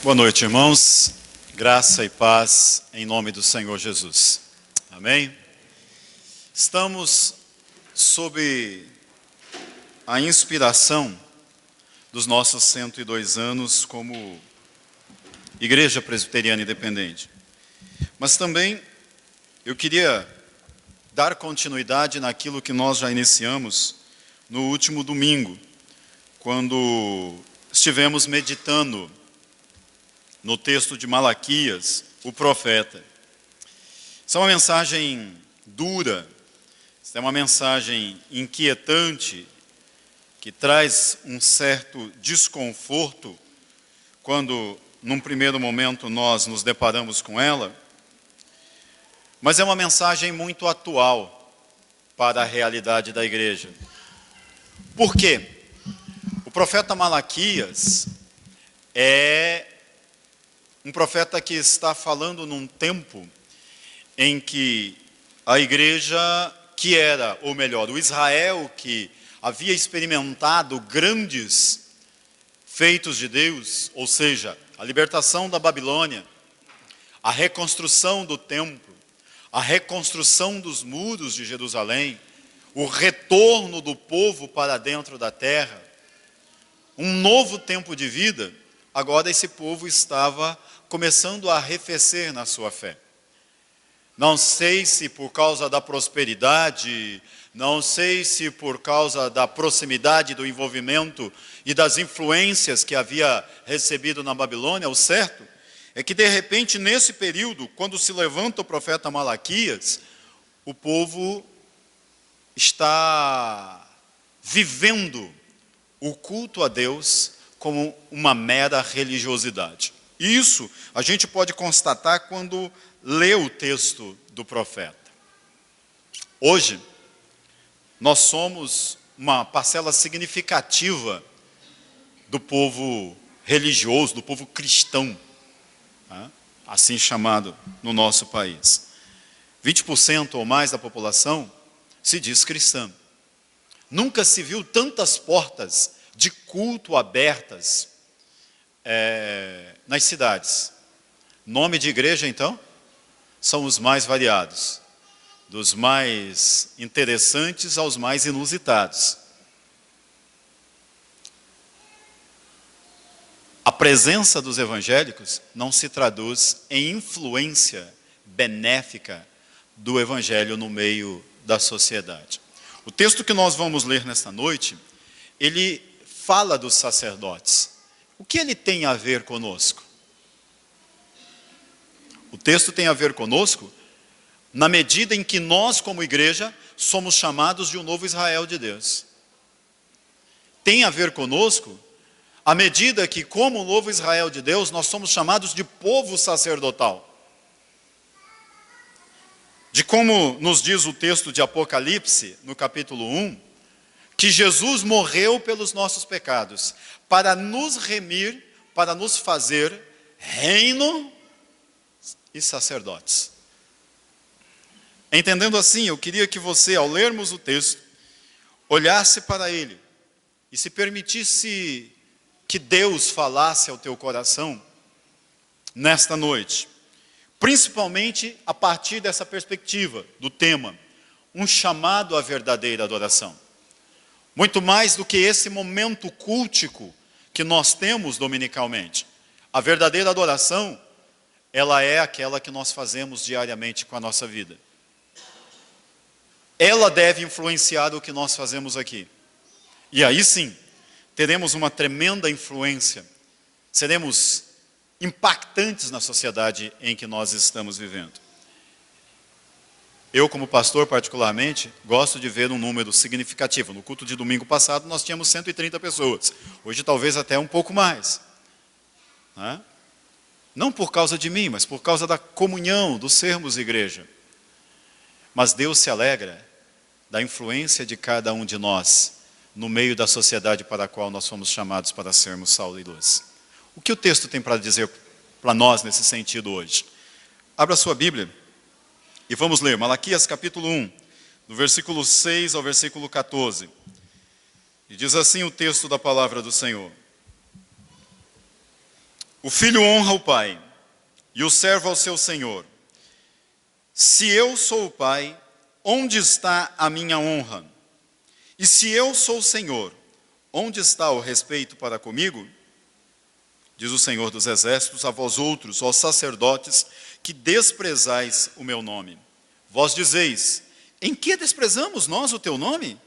Boa noite, irmãos. Graça e paz em nome do Senhor Jesus. Amém? Estamos sob a inspiração dos nossos 102 anos como Igreja Presbiteriana Independente. Mas também eu queria dar continuidade naquilo que nós já iniciamos no último domingo, quando estivemos meditando no texto de Malaquias, o profeta. Isso é uma mensagem dura, isso é uma mensagem inquietante, que traz um certo desconforto quando, num primeiro momento, nós nos deparamos com ela, mas é uma mensagem muito atual para a realidade da igreja. Por quê? O profeta Malaquias é um profeta que está falando num tempo em que a igreja que era, ou melhor, o Israel que havia experimentado grandes feitos de Deus, ou seja, a libertação da Babilônia, a reconstrução do templo, a reconstrução dos muros de Jerusalém, o retorno do povo para dentro da terra, um novo tempo de vida. Agora esse povo estava começando a arrefecer na sua fé. Não sei se por causa da prosperidade, não sei se por causa da proximidade do envolvimento e das influências que havia recebido na Babilônia. O certo é que de repente nesse período, quando se levanta o profeta Malaquias, o povo está vivendo o culto a Deus como uma mera religiosidade. Isso a gente pode constatar quando lê o texto do profeta. Hoje, nós somos uma parcela significativa do povo religioso, do povo cristão, assim chamado no nosso país. 20% ou mais da população se diz cristã. Nunca se viu tantas portas de culto abertas nas cidades. Nome de igreja, então, são os mais variados, dos mais interessantes aos mais inusitados. A presença dos evangélicos não se traduz em influência benéfica do evangelho no meio da sociedade. O texto que nós vamos ler nesta noite, ele fala dos sacerdotes. O que ele tem a ver conosco? O texto tem a ver conosco na medida em que nós, como igreja, somos chamados de um novo Israel de Deus. Tem a ver conosco à medida que, como o novo Israel de Deus, nós somos chamados de povo sacerdotal. De como nos diz o texto de Apocalipse, no capítulo 1, que Jesus morreu pelos nossos pecados, para nos remir, para nos fazer reino e sacerdotes. Entendendo assim, eu queria que você, ao lermos o texto, olhasse para ele e se permitisse que Deus falasse ao teu coração nesta noite. Principalmente a partir dessa perspectiva do tema, um chamado à verdadeira adoração. Muito mais do que esse momento cultico que nós temos dominicalmente. A verdadeira adoração, ela é aquela que nós fazemos diariamente com a nossa vida. Ela deve influenciar o que nós fazemos aqui. E aí sim, teremos uma tremenda influência. Seremos impactantes na sociedade em que nós estamos vivendo. Eu, como pastor, particularmente, gosto de ver um número significativo. No culto de domingo passado, nós tínhamos 130 pessoas. Hoje, talvez até um pouco mais. Não por causa de mim, mas por causa da comunhão, do sermos igreja. Mas Deus se alegra da influência de cada um de nós no meio da sociedade para a qual nós fomos chamados para sermos sal e luz. O que o texto tem para dizer para nós nesse sentido hoje? Abra sua Bíblia e vamos ler Malaquias capítulo 1, do versículo 6 ao versículo 14. E diz assim o texto da palavra do Senhor: O filho honra o pai, e o servo ao seu senhor. Se eu sou o pai, onde está a minha honra? E se eu sou o Senhor, onde está o respeito para comigo? Diz o Senhor dos Exércitos a vós outros, ó sacerdotes, que desprezais o meu nome. Vós dizeis: em que desprezamos nós o teu nome?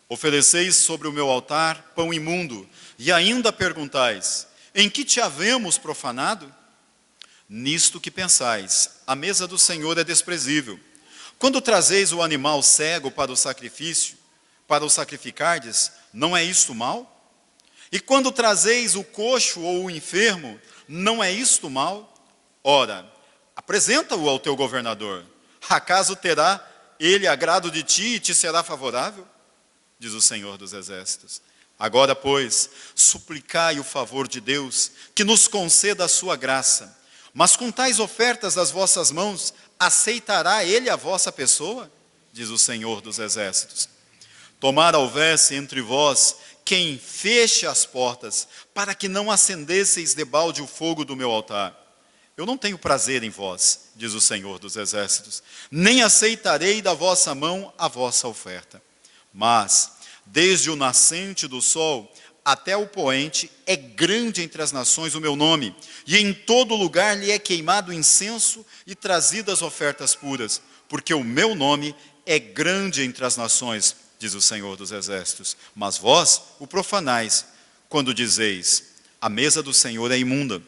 Ofereceis sobre o meu altar pão imundo, e ainda perguntais: em que te havemos profanado? Nisto que pensais, a mesa do Senhor é desprezível. Quando trazeis o animal cego para o sacrifício, para o sacrificardes, não é isto mal? E quando trazeis o coxo ou o enfermo, não é isto mal? Ora, apresenta-o ao teu governador. Acaso terá ele agrado de ti e te será favorável? Diz o Senhor dos Exércitos. Agora, pois, suplicai o favor de Deus, que nos conceda a sua graça. Mas com tais ofertas das vossas mãos, aceitará ele a vossa pessoa? Diz o Senhor dos Exércitos. Tomara houvesse entre vós quem feche as portas, para que não acendesseis debalde o fogo do meu altar. Eu não tenho prazer em vós, diz o Senhor dos Exércitos, nem aceitarei da vossa mão a vossa oferta. Mas, desde o nascente do sol até o poente, é grande entre as nações o meu nome, e em todo lugar lhe é queimado incenso e trazidas ofertas puras, porque o meu nome é grande entre as nações, diz o Senhor dos Exércitos. Mas vós o profanais, quando dizeis: a mesa do Senhor é imunda,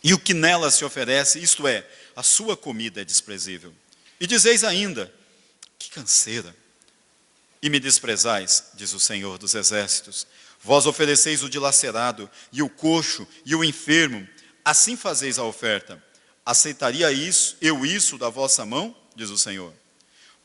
e o que nela se oferece, isto é, a sua comida é desprezível. E dizeis ainda: que canseira! E me desprezais, diz o Senhor dos Exércitos. Vós ofereceis o dilacerado, e o coxo, e o enfermo, assim fazeis a oferta. Aceitaria eu isso da vossa mão? Diz o Senhor.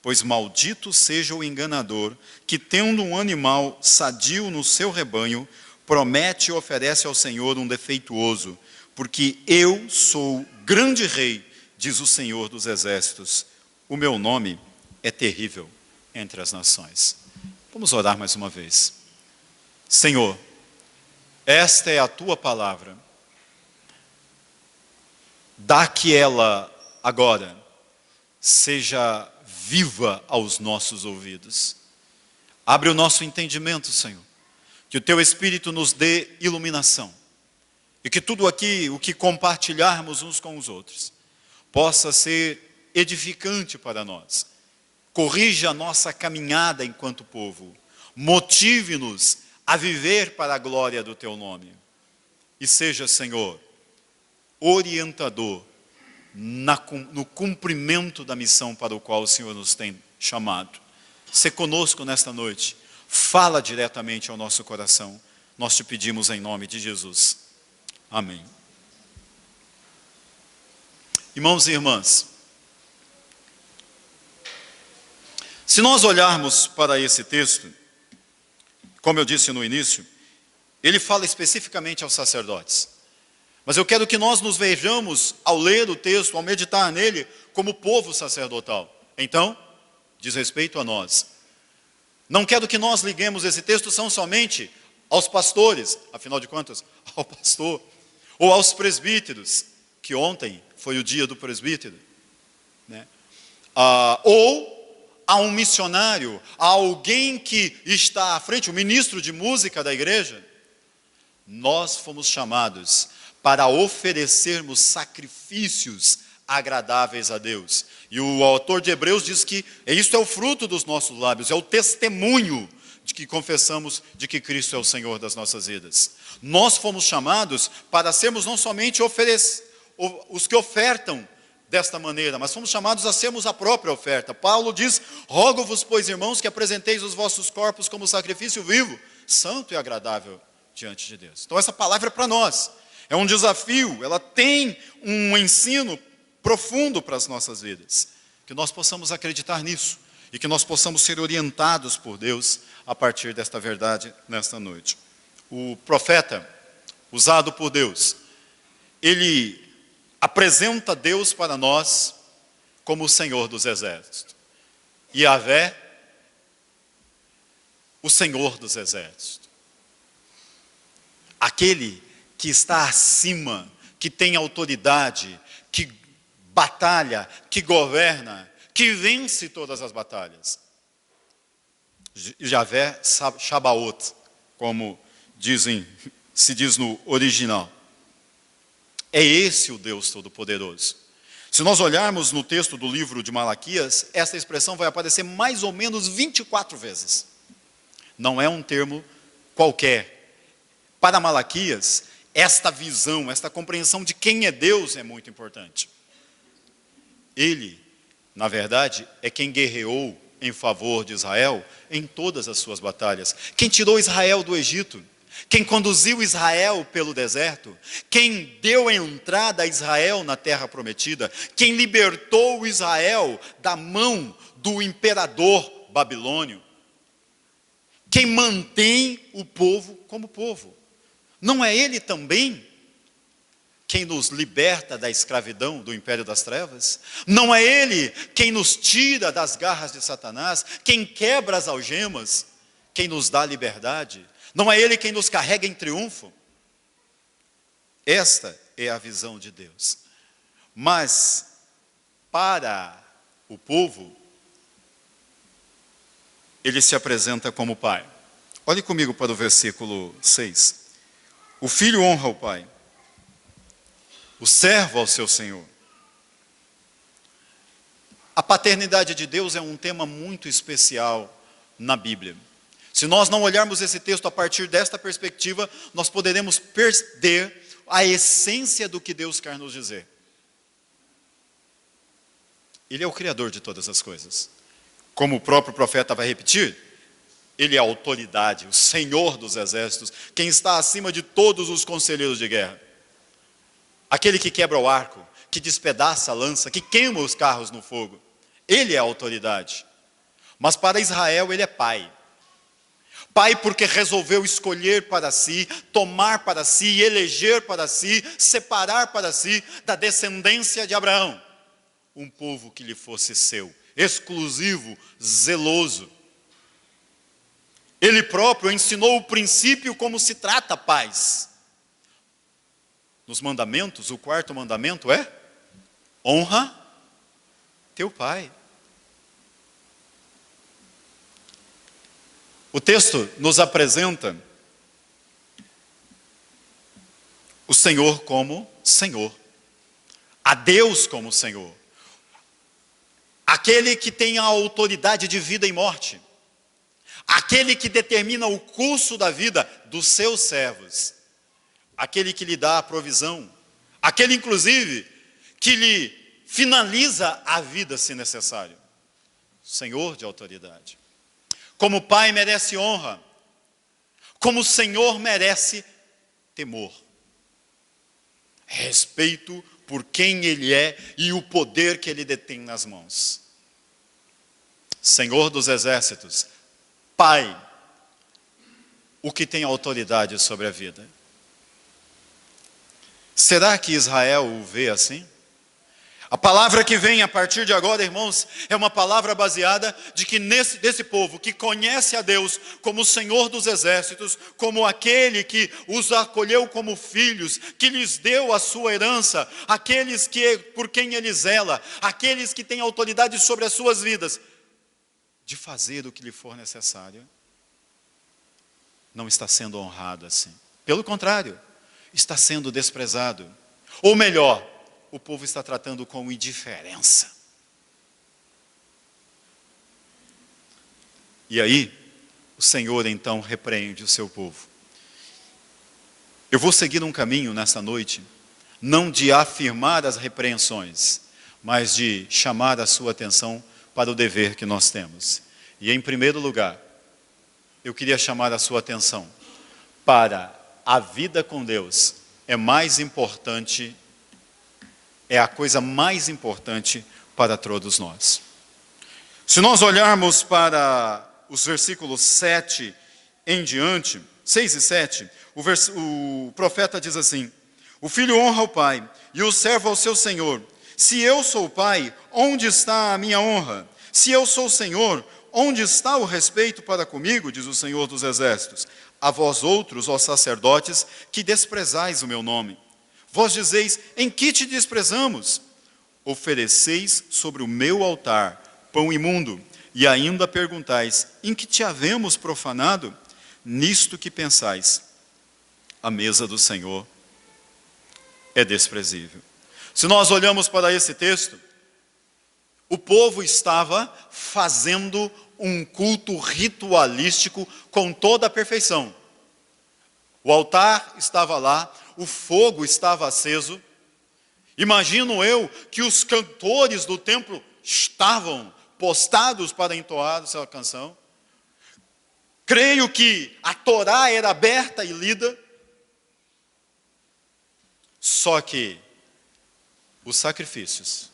Pois maldito seja o enganador, que tendo um animal sadio no seu rebanho, promete e oferece ao Senhor um defeituoso, porque eu sou grande rei, diz o Senhor dos Exércitos. O meu nome é terrível entre as nações. Vamos orar mais uma vez. Senhor, esta é a tua palavra. Dá que ela agora seja viva aos nossos ouvidos. Abre o nosso entendimento, Senhor. Que o teu Espírito nos dê iluminação. E que tudo aqui, o que compartilharmos uns com os outros, possa ser edificante para nós. Corrija a nossa caminhada enquanto povo. Motive-nos a viver para a glória do teu nome. E seja, Senhor, orientador no cumprimento da missão para o qual o Senhor nos tem chamado. Se conosco nesta noite, fala diretamente ao nosso coração. Nós te pedimos em nome de Jesus. Amém. Irmãos e irmãs, se nós olharmos para esse texto, como eu disse no início, ele fala especificamente aos sacerdotes. Mas eu quero que nós nos vejamos, ao ler o texto, ao meditar nele, como povo sacerdotal. Então, diz respeito a nós. Não quero que nós liguemos esse texto tão somente aos pastores, afinal de contas, ao pastor, ou aos presbíteros, que ontem foi o dia do presbítero, né? Ou a um missionário, a alguém que está à frente, o ministro de música da igreja. Nós fomos chamados para oferecermos sacrifícios agradáveis a Deus. E o autor de Hebreus diz que isso é o fruto dos nossos lábios, é o testemunho de que confessamos de que Cristo é o Senhor das nossas vidas. Nós fomos chamados para sermos não somente os que ofertam desta maneira, mas fomos chamados a sermos a própria oferta. Paulo diz: rogo-vos, pois, irmãos, que apresenteis os vossos corpos como sacrifício vivo, santo e agradável diante de Deus. Então essa palavra é para nós. É um desafio, ela tem um ensino profundo para as nossas vidas. Que nós possamos acreditar nisso e que nós possamos ser orientados por Deus a partir desta verdade nesta noite. O profeta, usado por Deus, ele apresenta Deus para nós como o Senhor dos Exércitos. Yahvé, o Senhor dos Exércitos. Aquele que está acima, que tem autoridade, que batalha, que governa, que vence todas as batalhas. Javé Shabaoth, como se diz no original. É esse o Deus Todo-Poderoso. Se nós olharmos no texto do livro de Malaquias, essa expressão vai aparecer mais ou menos 24 vezes. Não é um termo qualquer. Para Malaquias, esta visão, esta compreensão de quem é Deus é muito importante. Ele, na verdade, é quem guerreou em favor de Israel em todas as suas batalhas. Quem tirou Israel do Egito, quem conduziu Israel pelo deserto, quem deu entrada a Israel na terra prometida, quem libertou Israel da mão do imperador babilônio, quem mantém o povo como povo. Não é ele também quem nos liberta da escravidão do império das trevas? Não é ele quem nos tira das garras de Satanás, quem quebra as algemas, quem nos dá liberdade? Não é ele quem nos carrega em triunfo? Esta é a visão de Deus. Mas, para o povo, ele se apresenta como pai. Olhe comigo para o versículo 6. O filho honra o pai, o servo ao seu senhor. A paternidade de Deus é um tema muito especial na Bíblia. Se nós não olharmos esse texto a partir desta perspectiva, nós poderemos perder a essência do que Deus quer nos dizer. Ele é o Criador de todas as coisas. Como o próprio profeta vai repetir, ele é a autoridade, o Senhor dos exércitos, quem está acima de todos os conselheiros de guerra. Aquele que quebra o arco, que despedaça a lança, que queima os carros no fogo. Ele é a autoridade. Mas para Israel ele é pai. Pai porque resolveu escolher para si, tomar para si, eleger para si, separar para si da descendência de Abraão um povo que lhe fosse seu, exclusivo, zeloso. Ele próprio ensinou o princípio como se trata pais. Nos mandamentos, o quarto mandamento é: honra teu pai. O texto nos apresenta o Senhor como Senhor, a Deus como Senhor, aquele que tem a autoridade de vida e morte, aquele que determina o curso da vida dos seus servos, aquele que lhe dá a provisão, aquele inclusive que lhe finaliza a vida se necessário. Senhor de autoridade. Como pai merece honra, como Senhor merece temor, respeito por quem ele é e o poder que ele detém nas mãos. Senhor dos exércitos, pai, o que tem autoridade sobre a vida. Será que Israel o vê assim? A palavra que vem a partir de agora, irmãos, é uma palavra baseada de que desse povo que conhece a Deus como o Senhor dos exércitos, como aquele que os acolheu como filhos, que lhes deu a sua herança, aqueles por quem ele zela, aqueles que têm autoridade sobre as suas vidas, de fazer o que lhe for necessário, não está sendo honrado assim. Pelo contrário, está sendo desprezado. Ou melhor, o povo está tratando com indiferença. E aí, o Senhor então repreende o seu povo. Eu vou seguir um caminho nessa noite, não de afirmar as repreensões, mas de chamar a sua atenção para o dever que nós temos. E em primeiro lugar, eu queria chamar a sua atenção para a vida com Deus é mais importante, é a coisa mais importante para todos nós. Se nós olharmos para os versículos 7 em diante, 6 e 7, o profeta diz assim: o filho honra o pai e o servo ao seu senhor. Se eu sou o pai, onde está a minha honra? Se eu sou o Senhor, onde está o respeito para comigo? Diz o Senhor dos exércitos. a vós outros, ó sacerdotes, que desprezais o meu nome. Vós dizeis, em que te desprezamos? Ofereceis sobre o meu altar pão imundo, e ainda perguntais, em que te havemos profanado? Nisto que pensais, a mesa do Senhor é desprezível. Se nós olhamos para esse texto, o povo estava fazendo um culto ritualístico com toda a perfeição. O altar estava lá, o fogo estava aceso. Imagino eu que os cantores do templo estavam postados para entoar essa canção. Creio que a Torá era aberta e lida. Só que os sacrifícios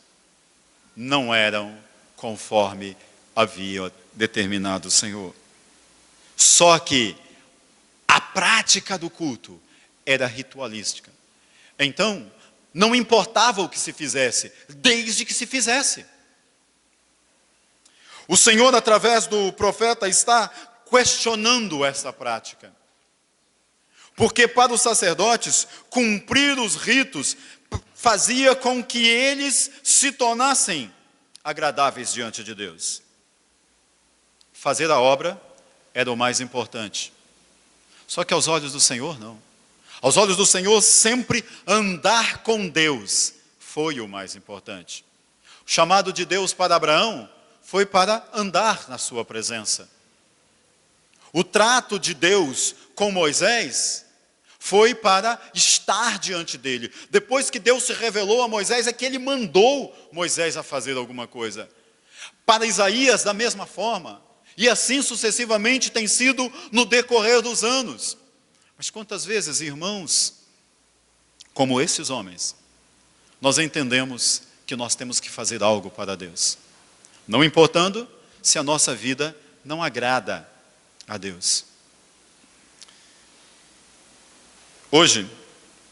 não eram conforme havia determinado o Senhor. Só que a prática do culto era ritualística. Então, não importava o que se fizesse, desde que se fizesse. O Senhor, através do profeta, está questionando essa prática. Porque para os sacerdotes, cumprir os ritos fazia com que eles se tornassem agradáveis diante de Deus. Fazer a obra era o mais importante. Só que aos olhos do Senhor, não. Aos olhos do Senhor, sempre andar com Deus foi o mais importante. O chamado de Deus para Abraão foi para andar na sua presença. O trato de Deus com Moisés foi para estar diante dele. Depois que Deus se revelou a Moisés, é que ele mandou Moisés a fazer alguma coisa. Para Isaías, da mesma forma. E assim sucessivamente tem sido no decorrer dos anos. Mas quantas vezes, irmãos, como esses homens, nós entendemos que nós temos que fazer algo para Deus. Não importando se a nossa vida não agrada a Deus. Hoje,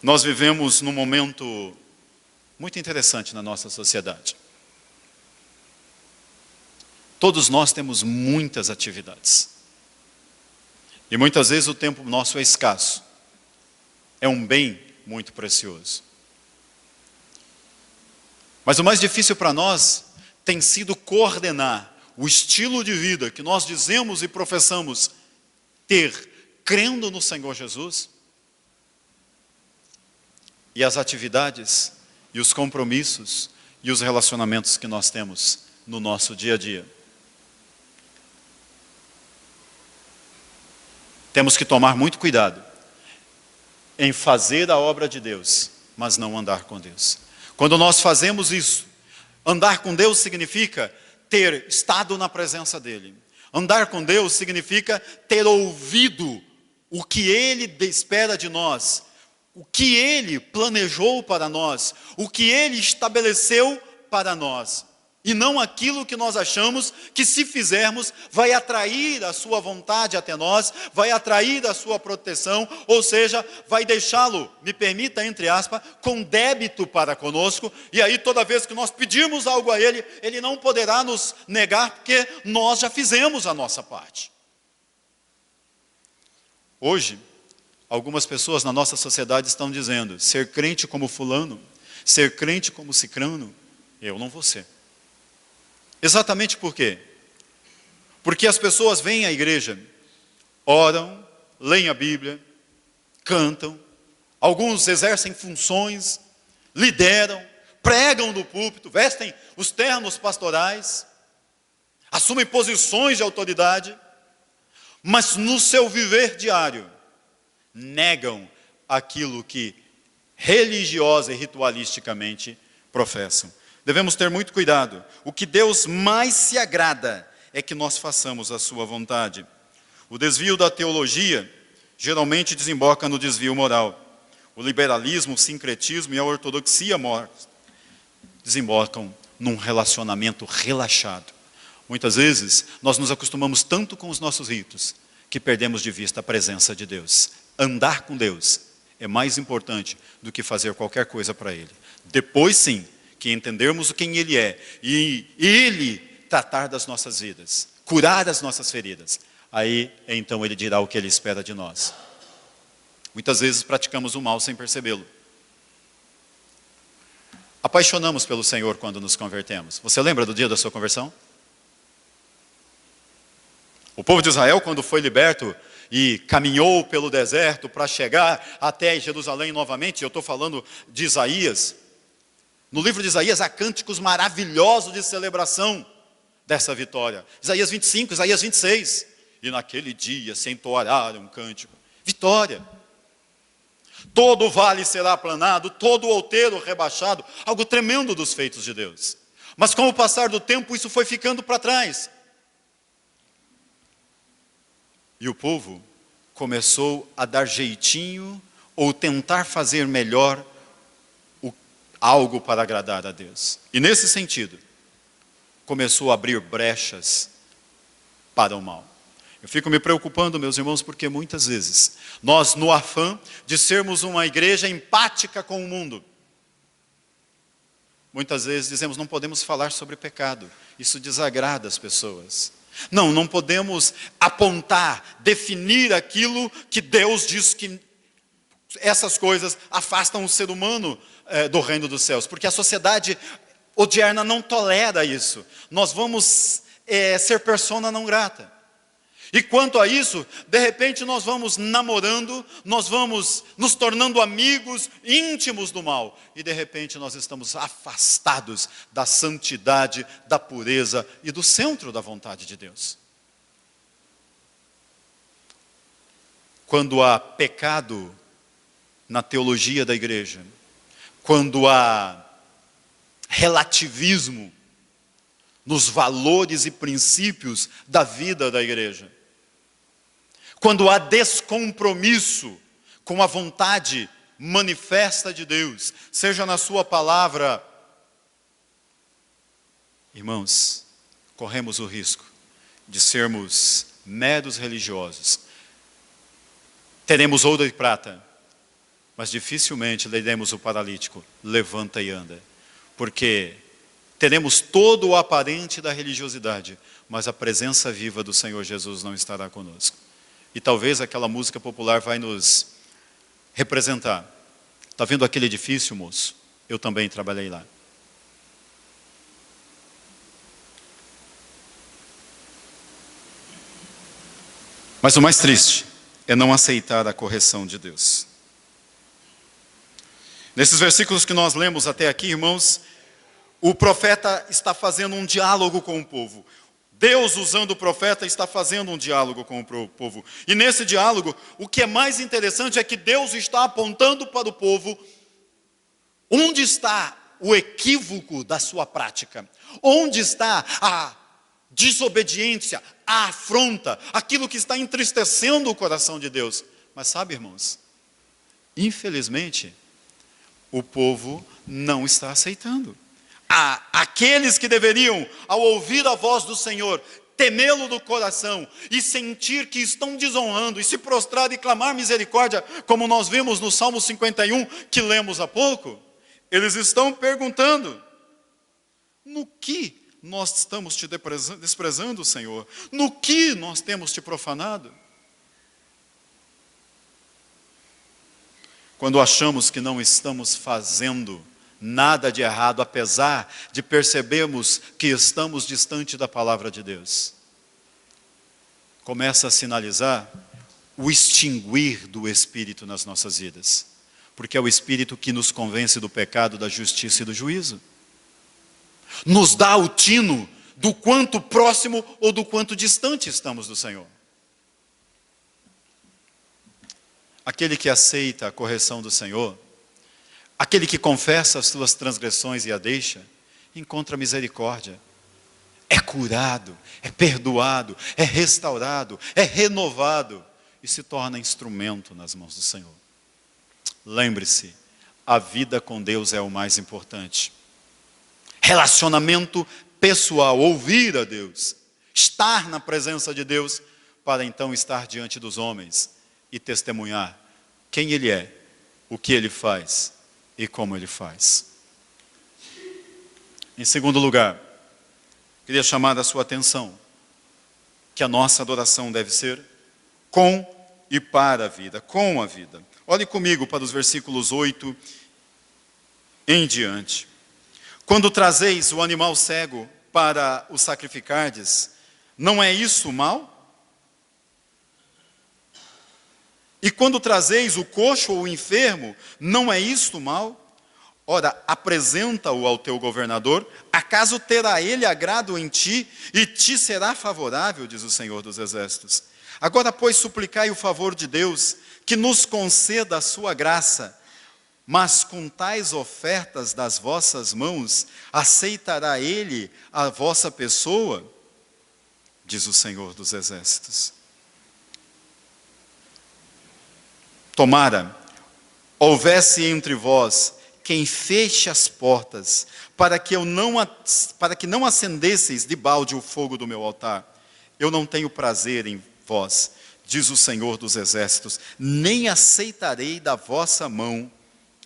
nós vivemos num momento muito interessante na nossa sociedade. Todos nós temos muitas atividades. E muitas vezes o tempo nosso é escasso. É um bem muito precioso. Mas o mais difícil para nós tem sido coordenar o estilo de vida que nós dizemos e professamos ter, crendo no Senhor Jesus, e as atividades, e os compromissos, e os relacionamentos que nós temos no nosso dia a dia. Temos que tomar muito cuidado em fazer a obra de Deus, mas não andar com Deus. Quando nós fazemos isso, andar com Deus significa ter estado na presença dEle. Andar com Deus significa ter ouvido o que Ele espera de nós, o que Ele planejou para nós, o que Ele estabeleceu para nós. E não aquilo que nós achamos que, se fizermos, vai atrair a sua vontade até nós, vai atrair a sua proteção, ou seja, vai deixá-lo, me permita, entre aspas, com débito para conosco, e aí toda vez que nós pedirmos algo a Ele, Ele não poderá nos negar, porque nós já fizemos a nossa parte. Hoje, algumas pessoas na nossa sociedade estão dizendo, ser crente como fulano, ser crente como cicrano, eu não vou ser. Exatamente por quê? Porque as pessoas vêm à igreja, oram, leem a Bíblia, cantam, alguns exercem funções, lideram, pregam no púlpito, vestem os ternos pastorais, assumem posições de autoridade, mas no seu viver diário, negam aquilo que religiosa e ritualisticamente professam. Devemos ter muito cuidado. O que Deus mais se agrada é que nós façamos a sua vontade. O desvio da teologia geralmente desemboca no desvio moral. O liberalismo, o sincretismo e a ortodoxia desembocam num relacionamento relaxado. Muitas vezes, nós nos acostumamos tanto com os nossos ritos que perdemos de vista a presença de Deus. Andar com Deus é mais importante do que fazer qualquer coisa para Ele. Depois, sim, que entendermos quem Ele é e Ele tratar das nossas vidas, curar as nossas feridas, aí então Ele dirá o que Ele espera de nós. Muitas vezes praticamos o mal sem percebê-lo. Apaixonamos pelo Senhor quando nos convertemos. Você lembra do dia da sua conversão? O povo de Israel, quando foi liberto e caminhou pelo deserto para chegar até Jerusalém novamente, eu estou falando de Isaías. No livro de Isaías há cânticos maravilhosos de celebração dessa vitória. Isaías 25, Isaías 26. E naquele dia se entoará um cântico. Vitória. Todo o vale será aplanado, todo o outeiro rebaixado. Algo tremendo dos feitos de Deus. Mas com o passar do tempo isso foi ficando para trás. E o povo começou a dar jeitinho ou tentar fazer melhor algo para agradar a Deus. E nesse sentido, começou a abrir brechas para o mal. Eu fico me preocupando, meus irmãos, porque muitas vezes nós, no afã de sermos uma igreja empática com o mundo, muitas vezes dizemos, não podemos falar sobre pecado. Isso desagrada as pessoas. Não podemos apontar, definir aquilo que Deus diz que essas coisas afastam o ser humano do reino dos céus. Porque a sociedade odierna não tolera isso. Nós vamos ser persona não grata. E quanto a isso, de repente nós vamos namorando, nós vamos nos tornando amigos íntimos do mal. E de repente nós estamos afastados da santidade, da pureza e do centro da vontade de Deus. Quando há pecado na teologia da igreja, quando há relativismo nos valores e princípios da vida da igreja, quando há descompromisso com a vontade manifesta de Deus, seja na sua palavra, irmãos, corremos o risco de sermos meros religiosos. Teremos ouro e prata, mas dificilmente leremos o paralítico, levanta e anda. Porque teremos todo o aparente da religiosidade, mas a presença viva do Senhor Jesus não estará conosco. E talvez aquela música popular vai nos representar. Está vendo aquele edifício, moço? Eu também trabalhei lá. Mas o mais triste é não aceitar a correção de Deus. Nesses versículos que nós lemos até aqui, irmãos, o profeta está fazendo um diálogo com o povo. Deus, usando o profeta, está fazendo um diálogo com o povo. E nesse diálogo, o que é mais interessante é que Deus está apontando para o povo onde está o equívoco da sua prática. Onde está a desobediência, a afronta, aquilo que está entristecendo o coração de Deus. Mas sabe, irmãos, infelizmente, o povo não está aceitando. Aqueles que deveriam, ao ouvir a voz do Senhor, temê-lo do coração e sentir que estão desonrando e se prostrar e clamar misericórdia, como nós vimos no Salmo 51, que lemos há pouco, eles estão perguntando, no que nós estamos te desprezando, Senhor? No que nós temos te profanado? Quando achamos que não estamos fazendo nada de errado, apesar de percebermos que estamos distante da palavra de Deus, começa a sinalizar o extinguir do Espírito nas nossas vidas, porque é o Espírito que nos convence do pecado, da justiça e do juízo, nos dá o tino do quanto próximo ou do quanto distante estamos do Senhor. Aquele que aceita a correção do Senhor, aquele que confessa as suas transgressões e a deixa, encontra misericórdia. É curado, é perdoado, é restaurado, é renovado e se torna instrumento nas mãos do Senhor. Lembre-se, a vida com Deus é o mais importante. Relacionamento pessoal, ouvir a Deus, estar na presença de Deus, para então estar diante dos homens e testemunhar quem Ele é, o que Ele faz e como Ele faz. Em segundo lugar, queria chamar a sua atenção que a nossa adoração deve ser com e para a vida, com a vida. Olhe comigo para os versículos 8 em diante. Quando trazeis o animal cego para o sacrificardes, não é isso mal? E quando trazeis o coxo ou o enfermo, não é isto mal? Ora, apresenta-o ao teu governador, acaso terá ele agrado em ti, e te será favorável, diz o Senhor dos Exércitos. Agora, pois, suplicai o favor de Deus, que nos conceda a sua graça, mas com tais ofertas das vossas mãos, aceitará ele a vossa pessoa, diz o Senhor dos Exércitos. Tomara, houvesse entre vós quem feche as portas, para que não acendesseis de balde o fogo do meu altar. Eu não tenho prazer em vós, diz o Senhor dos Exércitos, nem aceitarei da vossa mão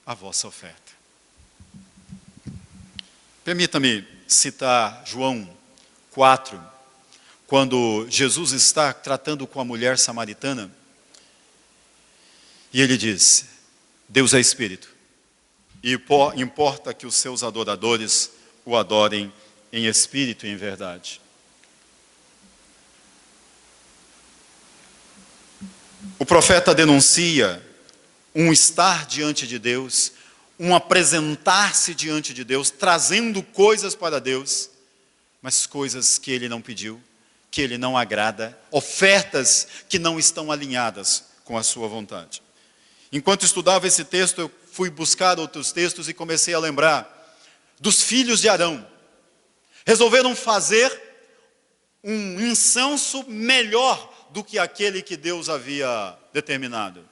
a vossa oferta. Permita-me citar João 4, quando Jesus está tratando com a mulher samaritana, e ele diz: Deus é Espírito, e importa que os seus adoradores o adorem em espírito e em verdade. O profeta denuncia um estar diante de Deus, um apresentar-se diante de Deus, trazendo coisas para Deus, mas coisas que ele não pediu, que ele não agrada, ofertas que não estão alinhadas com a sua vontade. Enquanto estudava esse texto, eu fui buscar outros textos e comecei a lembrar dos filhos de Arão. Resolveram fazer um incenso melhor do que aquele que Deus havia determinado.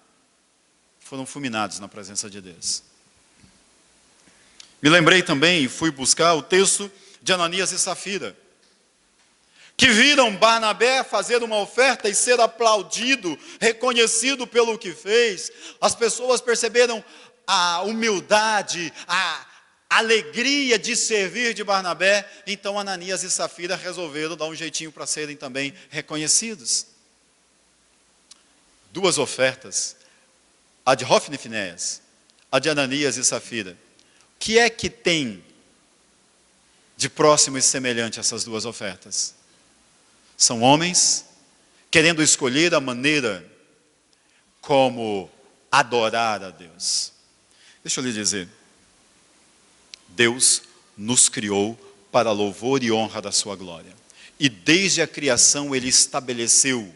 Foram fulminados na presença de Deus. Me lembrei também e fui buscar o texto de Ananias e Safira, que viram Barnabé fazer uma oferta e ser aplaudido, reconhecido pelo que fez. As pessoas perceberam a humildade, a alegria de servir de Barnabé. Então Ananias e Safira resolveram dar um jeitinho para serem também reconhecidos. Duas ofertas, a de Hofni e Finéias, a de Ananias e Safira. O que é que tem de próximo e semelhante a essas duas ofertas? São homens querendo escolher a maneira como adorar a Deus. Deixa eu lhe dizer, Deus nos criou para louvor e honra da sua glória. E desde a criação Ele estabeleceu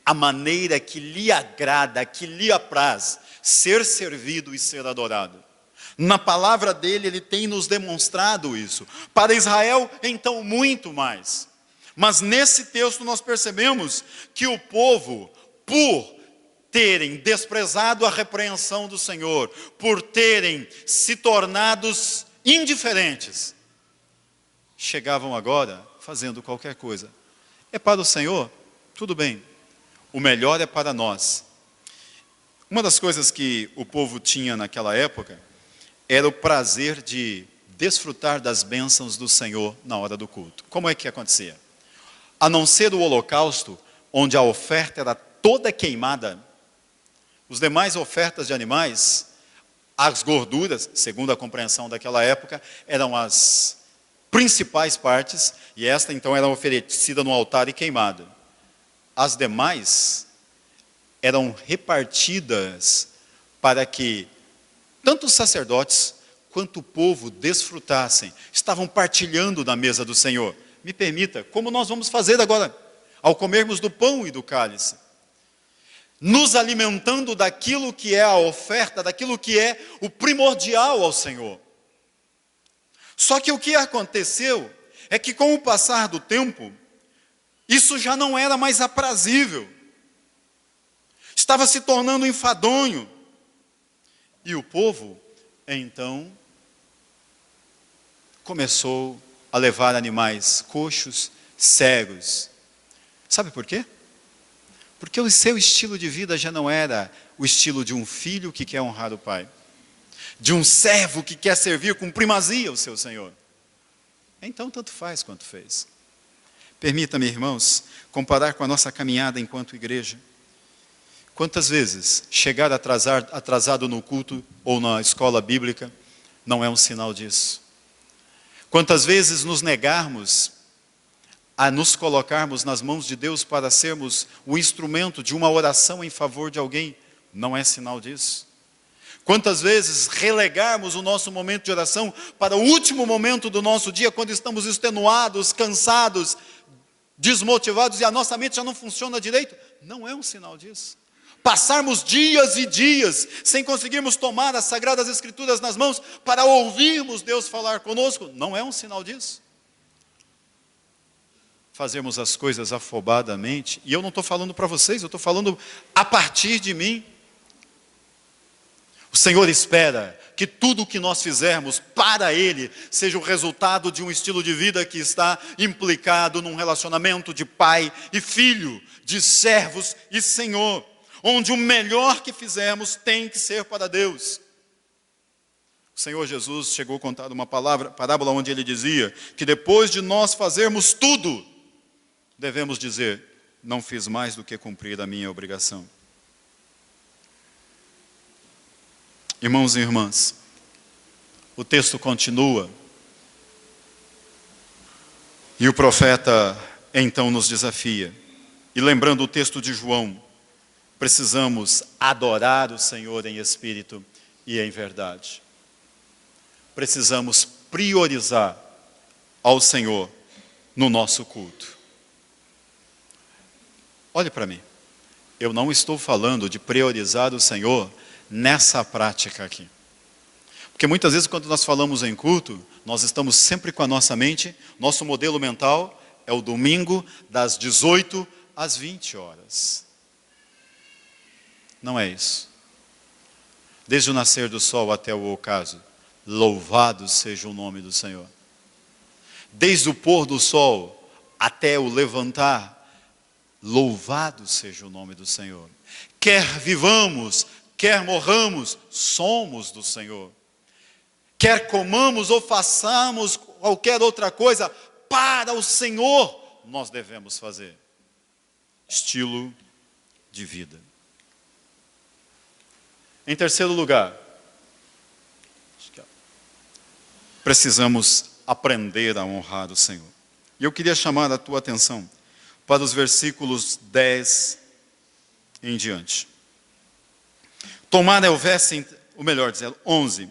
a maneira que lhe agrada, que lhe apraz ser servido e ser adorado. Na palavra dele, Ele tem nos demonstrado isso. Para Israel, então, muito mais. Mas nesse texto nós percebemos que o povo, por terem desprezado a repreensão do Senhor, por terem se tornados indiferentes, chegavam agora fazendo qualquer coisa. É para o Senhor? Tudo bem. O melhor é para nós. Uma das coisas que o povo tinha naquela época era o prazer de desfrutar das bênçãos do Senhor na hora do culto. Como é que acontecia? A não ser o holocausto, onde a oferta era toda queimada, os demais ofertas de animais, as gorduras, segundo a compreensão daquela época, eram as principais partes, e esta então era oferecida no altar e queimada. As demais eram repartidas para que tanto os sacerdotes quanto o povo desfrutassem, estavam partilhando da mesa do Senhor. Me permita, como nós vamos fazer agora, ao comermos do pão e do cálice, nos alimentando daquilo que é a oferta, daquilo que é o primordial ao Senhor. Só que o que aconteceu é que com o passar do tempo, isso já não era mais aprazível, estava se tornando enfadonho, e o povo, então, começou a levar animais coxos, cegos. Sabe por quê? Porque o seu estilo de vida já não era o estilo de um filho que quer honrar o pai, de um servo que quer servir com primazia o seu senhor. Então tanto faz quanto fez. Permita-me, irmãos, comparar com a nossa caminhada enquanto igreja. Quantas vezes chegar atrasado no culto ou na escola bíblica não é um sinal disso? Quantas vezes nos negarmos a nos colocarmos nas mãos de Deus para sermos o instrumento de uma oração em favor de alguém não é sinal disso? Quantas vezes relegarmos o nosso momento de oração para o último momento do nosso dia, quando estamos extenuados, cansados, desmotivados e a nossa mente já não funciona direito, não é um sinal disso. Passarmos dias e dias sem conseguirmos tomar as Sagradas Escrituras nas mãos para ouvirmos Deus falar conosco, não é um sinal disso. Fazermos as coisas afobadamente, e eu não estou falando para vocês, eu estou falando a partir de mim. O Senhor espera que tudo o que nós fizermos para Ele seja o resultado de um estilo de vida que está implicado num relacionamento de pai e filho, de servos e Senhor, onde o melhor que fizermos tem que ser para Deus. O Senhor Jesus chegou a contar uma parábola onde Ele dizia que depois de nós fazermos tudo, devemos dizer, não fiz mais do que cumprir a minha obrigação. Irmãos e irmãs, o texto continua, e o profeta então nos desafia. E lembrando o texto de João, precisamos adorar o Senhor em espírito e em verdade. Precisamos priorizar ao Senhor no nosso culto. Olhe para mim, eu não estou falando de priorizar o Senhor nessa prática aqui. Porque muitas vezes quando nós falamos em culto, nós estamos sempre com a nossa mente, nosso modelo mental é o domingo das 18 às 20 horas. Não é isso. Desde o nascer do sol até o ocaso, louvado seja o nome do Senhor. Desde o pôr do sol até o levantar, louvado seja o nome do Senhor. Quer vivamos, quer morramos, somos do Senhor. Quer comamos ou façamos qualquer outra coisa, para o Senhor nós devemos fazer. Estilo de vida. Em terceiro lugar, precisamos aprender a honrar o Senhor. E eu queria chamar a tua atenção para os versículos 10 em diante. Tomar é o verso, ou melhor dizendo, 11.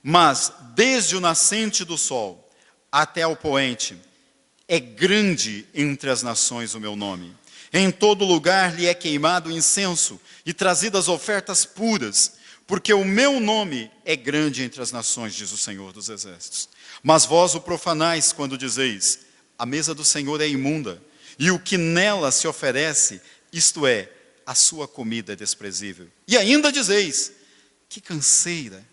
Mas desde o nascente do sol até o poente, é grande entre as nações o meu nome. Em todo lugar lhe é queimado incenso e trazidas ofertas puras, porque o meu nome é grande entre as nações, diz o Senhor dos Exércitos. Mas vós o profanais quando dizeis, a mesa do Senhor é imunda, e o que nela se oferece, isto é, a sua comida é desprezível. E ainda dizeis, que canseira,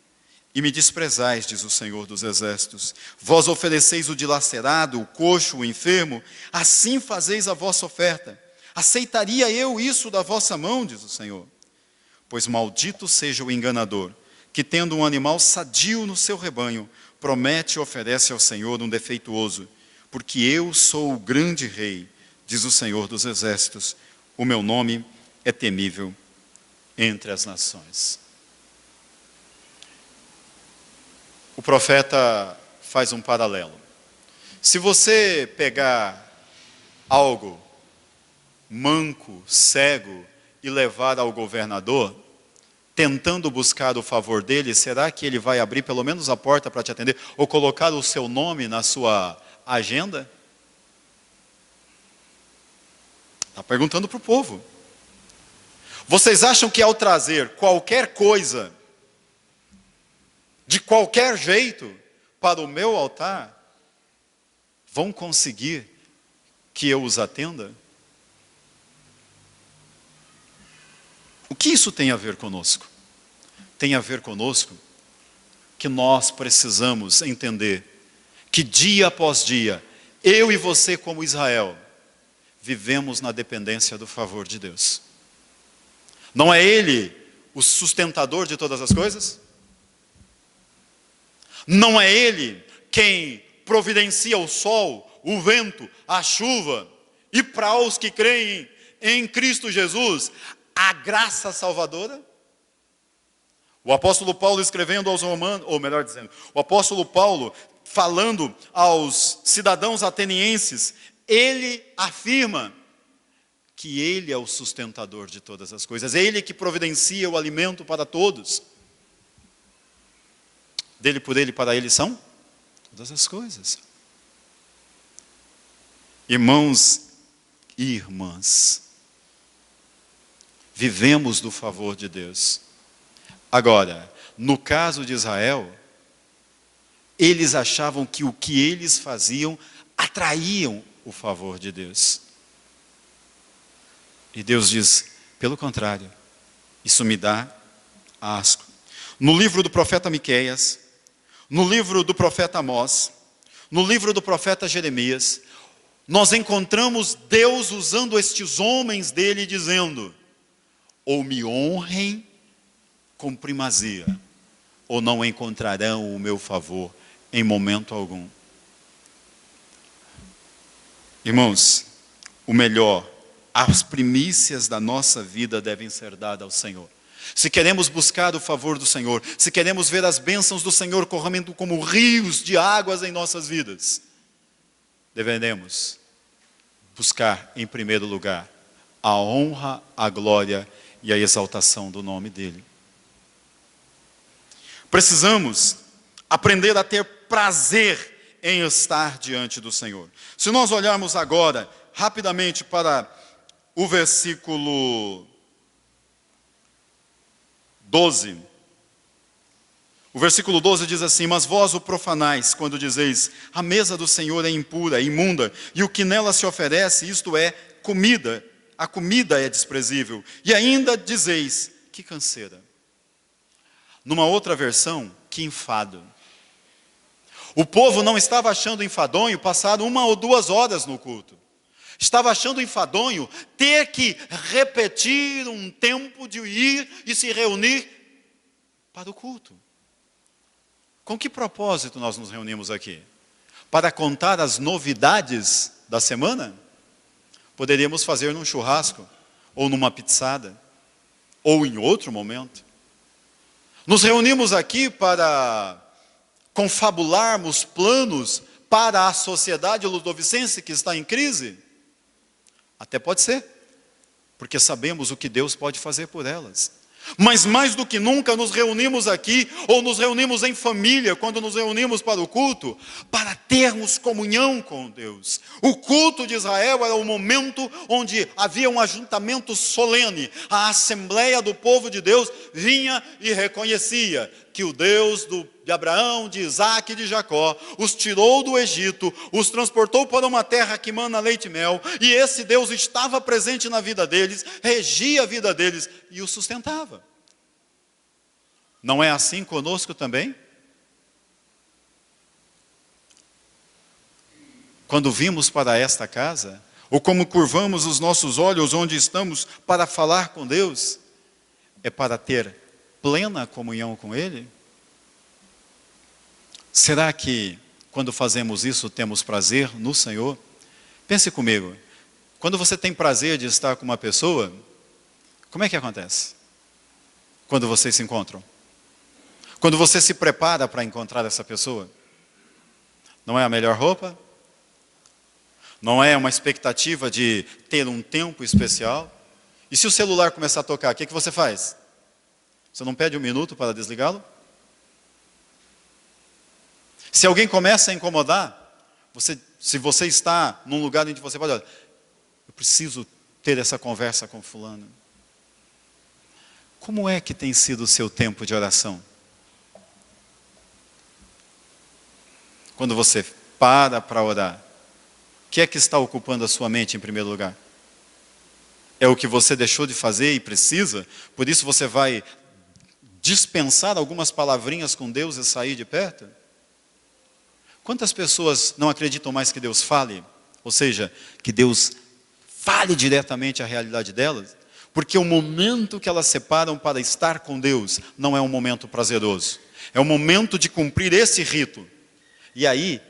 e me desprezais, diz o Senhor dos Exércitos. Vós ofereceis o dilacerado, o coxo, o enfermo, assim fazeis a vossa oferta. Aceitaria eu isso da vossa mão, diz o Senhor. Pois maldito seja o enganador, que tendo um animal sadio no seu rebanho, promete e oferece ao Senhor um defeituoso. Porque eu sou o grande rei, diz o Senhor dos Exércitos, o meu nome é temível entre as nações. O profeta faz um paralelo. Se você pegar algo manco, cego, e levar ao governador, tentando buscar o favor dele, será que ele vai abrir pelo menos a porta para te atender? Ou colocar o seu nome na sua agenda? Está perguntando para o povo. Vocês acham que ao trazer qualquer coisa, de qualquer jeito, para o meu altar, vão conseguir que eu os atenda? O que isso tem a ver conosco? Tem a ver conosco que nós precisamos entender que dia após dia, eu e você como Israel, vivemos na dependência do favor de Deus. Não é Ele o sustentador de todas as coisas? Não é Ele quem providencia o sol, o vento, a chuva, e para os que creem em Cristo Jesus, a graça salvadora? O apóstolo Paulo escrevendo aos romanos, ou melhor dizendo, o apóstolo Paulo falando aos cidadãos atenienses, ele afirma que ele é o sustentador de todas as coisas, ele que providencia o alimento para todos. Dele, por ele, para ele são todas as coisas. Irmãos e irmãs, vivemos do favor de Deus. Agora, no caso de Israel, eles achavam que o que eles faziam atraíam o favor de Deus. E Deus diz, pelo contrário, isso me dá asco. No livro do profeta Miqueias, no livro do profeta Amós, no livro do profeta Jeremias, nós encontramos Deus usando estes homens dele dizendo, ou me honrem com primazia, ou não encontrarão o meu favor em momento algum. Irmãos, o melhor, as primícias da nossa vida devem ser dadas ao Senhor. Se queremos buscar o favor do Senhor, se queremos ver as bênçãos do Senhor correndo como rios de águas em nossas vidas, devemos buscar em primeiro lugar a honra, a glória e a exaltação do nome dEle. Precisamos aprender a ter prazer em estar diante do Senhor. Se nós olharmos agora, rapidamente, para o versículo 12. O versículo 12 diz assim, mas vós o profanais, quando dizeis, a mesa do Senhor é impura, é imunda, e o que nela se oferece, isto é, comida, a comida é desprezível. E ainda dizeis, que canseira. Numa outra versão, que enfado. O povo não estava achando enfadonho passar 1 ou 2 horas no culto. Estava achando enfadonho ter que repetir um tempo de ir e se reunir para o culto. Com que propósito nós nos reunimos aqui? Para contar as novidades da semana? Poderíamos fazer num churrasco, ou numa pizzada, ou em outro momento. Nos reunimos aqui para confabularmos planos para a sociedade ludovicense que está em crise? Até pode ser, porque sabemos o que Deus pode fazer por elas. Mas mais do que nunca nos reunimos aqui, ou nos reunimos em família, quando nos reunimos para o culto, para termos comunhão com Deus. O culto de Israel era o momento onde havia um ajuntamento solene. A assembleia do povo de Deus vinha e reconhecia que o Deus de Abraão, de Isaac e de Jacó os tirou do Egito, os transportou para uma terra que mana leite e mel, e esse Deus estava presente na vida deles, regia a vida deles e os sustentava. Não é assim conosco também? Quando vimos para esta casa, ou como curvamos os nossos olhos onde estamos para falar com Deus, é para ter plena comunhão com Ele? Será que quando fazemos isso temos prazer no Senhor? Pense comigo, quando você tem prazer de estar com uma pessoa, como é que acontece? Quando vocês se encontram? Quando você se prepara para encontrar essa pessoa? Não é a melhor roupa? Não é uma expectativa de ter um tempo especial? E se o celular começar a tocar, o que você faz? Você não pede 1 minuto para desligá-lo? Se alguém começa a incomodar, se você está num lugar onde você pode, olha, eu preciso ter essa conversa com fulano. Como é que tem sido o seu tempo de oração? Quando você para orar, o que é que está ocupando a sua mente em primeiro lugar? É o que você deixou de fazer e precisa? Por isso você vai dispensar algumas palavrinhas com Deus e sair de perto? Quantas pessoas não acreditam mais que Deus fale? Ou seja, que Deus fale diretamente a realidade delas? Porque o momento que elas separam para estar com Deus não é um momento prazeroso. É um momento de cumprir esse rito. E aí,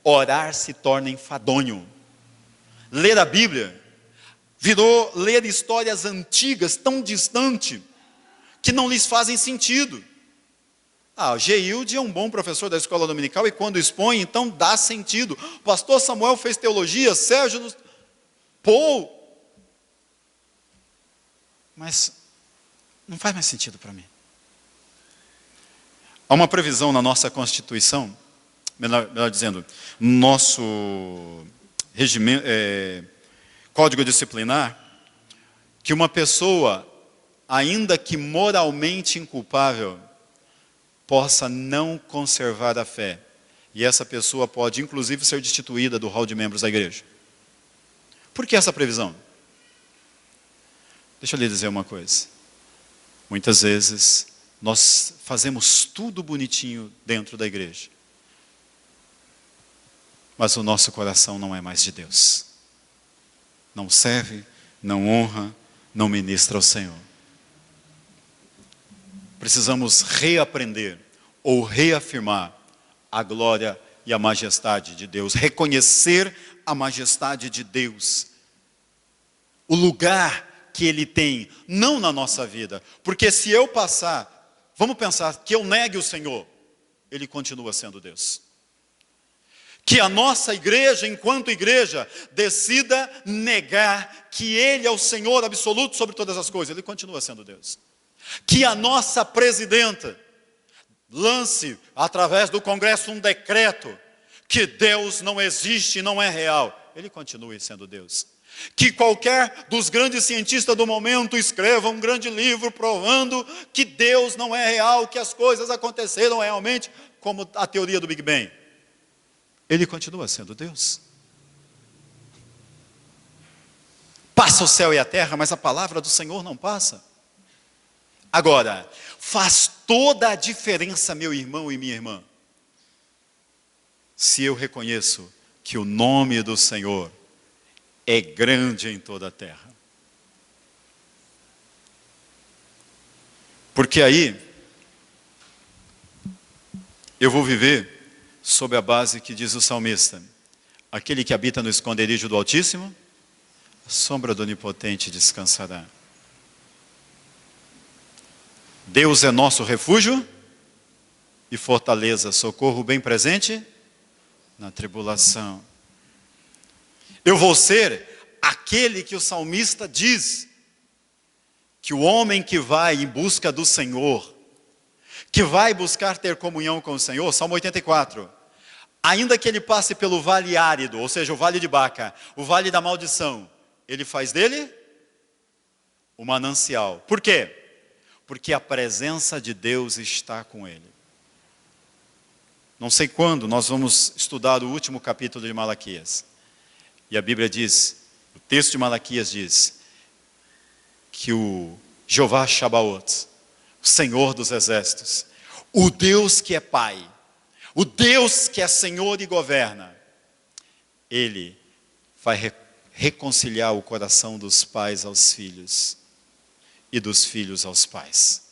orar se torna enfadonho. Ler a Bíblia virou ler histórias antigas, tão distante, que não lhes fazem sentido. Geilde é um bom professor da escola dominical e quando expõe, então dá sentido. O pastor Samuel fez teologia, Sérgio, Paul. Mas não faz mais sentido para mim. Há uma previsão na nossa Constituição, melhor dizendo, no nosso regimento, Código Disciplinar, que uma pessoa, ainda que moralmente inculpável, possa não conservar a fé. E essa pessoa pode, inclusive, ser destituída do hall de membros da igreja. Por que essa previsão? Deixa eu lhe dizer uma coisa. Muitas vezes, nós fazemos tudo bonitinho dentro da igreja. Mas o nosso coração não é mais de Deus. Não serve, não honra, não ministra ao Senhor. Precisamos reaprender ou reafirmar a glória e a majestade de Deus. Reconhecer a majestade de Deus. O lugar que Ele tem, não na nossa vida. Porque se eu passar, vamos pensar que eu negue o Senhor, Ele continua sendo Deus. Que a nossa igreja, enquanto igreja, decida negar que Ele é o Senhor absoluto sobre todas as coisas, Ele continua sendo Deus. Que a nossa presidenta lance, através do Congresso, um decreto que Deus não existe e não é real, Ele continue sendo Deus. Que qualquer dos grandes cientistas do momento escreva um grande livro provando que Deus não é real, que as coisas aconteceram realmente, como a teoria do Big Bang. Ele continua sendo Deus. Passa o céu e a terra, mas a palavra do Senhor não passa. Agora, faz toda a diferença, meu irmão e minha irmã, se eu reconheço que o nome do Senhor é grande em toda a terra. Porque aí, eu vou viver sob a base que diz o salmista: aquele que habita no esconderijo do Altíssimo, a sombra do Onipotente descansará. Deus é nosso refúgio e fortaleza, socorro bem presente na tribulação. Eu vou ser aquele que o salmista diz, que o homem que vai em busca do Senhor, que vai buscar ter comunhão com o Senhor, Salmo 84, ainda que ele passe pelo vale árido, ou seja, o vale de Baca, o vale da maldição, ele faz dele o manancial. Por quê? Porque a presença de Deus está com ele. Não sei quando nós vamos estudar o último capítulo de Malaquias. E a Bíblia diz, o texto de Malaquias diz, que o Jeová Shabaoth, o Senhor dos exércitos, o Deus que é Pai, o Deus que é Senhor e governa, Ele vai reconciliar o coração dos pais aos filhos e dos filhos aos pais.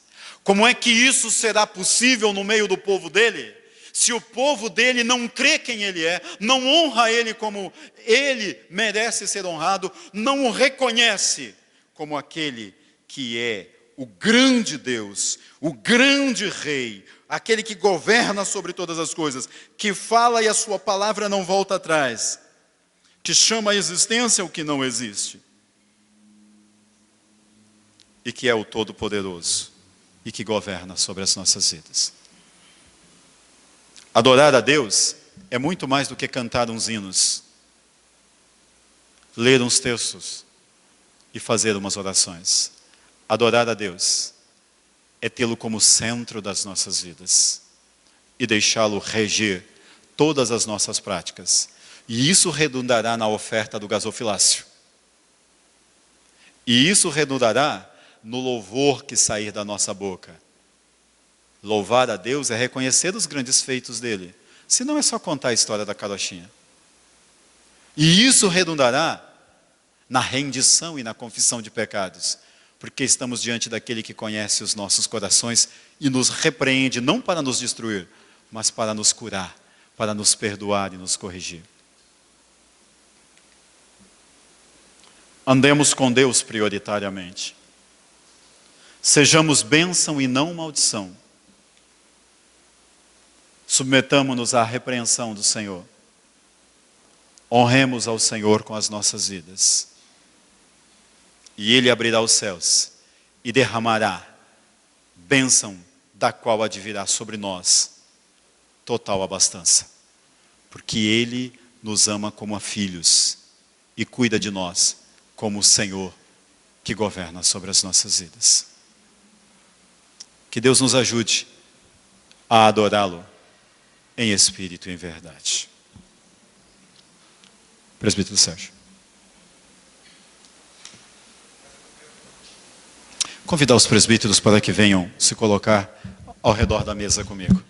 Como é que isso será possível no meio do povo dele? Se o povo dele não crê quem ele é, não honra ele como ele merece ser honrado, não o reconhece como aquele que é o grande Deus, o grande Rei, aquele que governa sobre todas as coisas, que fala e a sua palavra não volta atrás, que chama à existência o que não existe, e que é o Todo-Poderoso, e que governa sobre as nossas vidas. Adorar a Deus é muito mais do que cantar uns hinos, ler uns textos e fazer umas orações. Adorar a Deus é tê-lo como centro das nossas vidas e deixá-lo reger todas as nossas práticas. E isso redundará na oferta do gasofilácio. E isso redundará no louvor que sair da nossa boca. Louvar a Deus é reconhecer os grandes feitos dele. Se não é só contar a história da carochinha. E isso redundará na rendição e na confissão de pecados. Porque estamos diante daquele que conhece os nossos corações e nos repreende, não para nos destruir, mas para nos curar, para nos perdoar e nos corrigir. Andemos com Deus prioritariamente. Sejamos bênção e não maldição. Submetamo-nos à repreensão do Senhor. Honremos ao Senhor com as nossas vidas. E Ele abrirá os céus e derramará bênção, da qual advirá sobre nós total abastança. Porque Ele nos ama como a filhos e cuida de nós como o Senhor que governa sobre as nossas vidas. Que Deus nos ajude a adorá-lo em espírito e em verdade. Presbítero Sérgio. Convidar os presbíteros para que venham se colocar ao redor da mesa comigo.